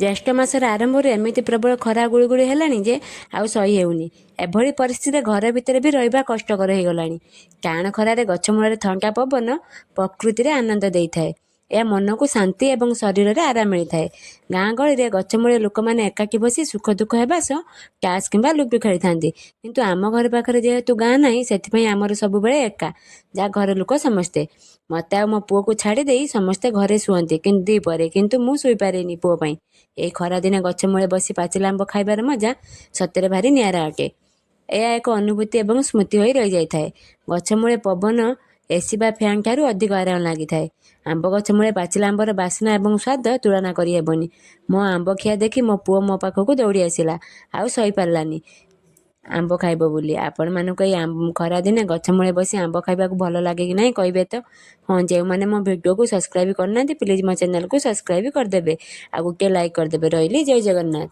ଜ୍ୟେଷ୍ଠ ମାସର ଆରମ୍ଭରୁ ଏମିତି ପ୍ରବଳ ଖରା ଗୁଳୁଗୁଳି ହେଲାଣି ଯେ ଆଉ ସହି ହେଉନି। ଏଭଳି ପରିସ୍ଥିତିରେ ଘର ଭିତରେ ବି ରହିବା କଷ୍ଟକର ହେଇଗଲାଣି। ଟାଣ ଖରାରେ ଗଛ ମୂଳରେ ଥଣ୍ଡା ପବନ ପ୍ରକୃତିରେ ଆନନ୍ଦ ଦେଇଥାଏ। ଏହା ମନକୁ ଶାନ୍ତି ଏବଂ ଶରୀରରେ ଆରାମ ମିଳିଥାଏ। ଗାଁ ଗହଳିରେ ଗଛ ମୂଳେ ଲୋକମାନେ ଏକାଠି ବସି ସୁଖ ଦୁଃଖ ହେବା ସହ ତାସ୍ କିମ୍ବା ଲୁଡୁ ଖେଳିଥାନ୍ତି। କିନ୍ତୁ ଆମ ଘର ପାଖରେ ଯେହେତୁ ଗାଁ ନାହିଁ, ସେଥିପାଇଁ ଆମର ସବୁବେଳେ ଏକା, ଯାହା ଘର ଲୋକ ସମସ୍ତେ। ମୋତେ ଆଉ ମୋ ପୁଅକୁ ଛାଡ଼ି ଦେଇ ସମସ୍ତେ ଘରେ ଶୁଅନ୍ତି ଦ୍ୱିପହରେ, କିନ୍ତୁ ମୁଁ ଶୋଇପାରେନି ପୁଅ ପାଇଁ। ଏହି ଖରାଦିନେ ଗଛ ମୂଳେ ବସି ପାଚିଲା ଆମ୍ବ ଖାଇବାର ମଜା ସତରେ ଭାରି ନିଆରା ଅଟେ। ଏହା ଏକ ଅନୁଭୂତି ଏବଂ ସ୍ମୃତି ହୋଇ ରହିଯାଇଥାଏ। ଗଛ ମୂଳେ ପବନ ଏସି ବା ଫ୍ୟାନ୍ ଠାରୁ ଅଧିକ ଆରାମ ଲାଗିଥାଏ। ଆମ୍ବ ଗଛ ମୂଳେ ପାଚିଲା ଆମ୍ବର ବାସ୍ନା ଏବଂ ସ୍ୱାଦ ତୁଳନା କରିହେବନି। ମୋ ଆମ୍ବ ଖିଆ ଦେଖି ମୋ ପୁଅ ମୋ ପାଖକୁ ଦୌଡ଼ି ଆସିଲା, ଆଉ ସହିପାରିଲାନି ଆମ୍ବ ଖାଇବ ବୋଲି। ଆପଣମାନଙ୍କୁ ଏଇ ଖରାଦିନେ ଗଛ ମୂଳେ ବସି ଆମ୍ବ ଖାଇବାକୁ ଭଲ ଲାଗେ କି ନାହିଁ କହିବେ ତ? ହଁ, ଯେଉଁମାନେ ମୋ ଭିଡ଼ିଓକୁ ସବସ୍କ୍ରାଇବ୍ କରିନାହାନ୍ତି ପ୍ଲିଜ୍ ମୋ ଚ୍ୟାନେଲକୁ ସବସ୍କ୍ରାଇବ୍ କରିଦେବେ ଆଉ ଗୋଟେ ଲାଇକ୍ କରିଦେବେ। ରହିଲି, ଜୟ ଜଗନ୍ନାଥ।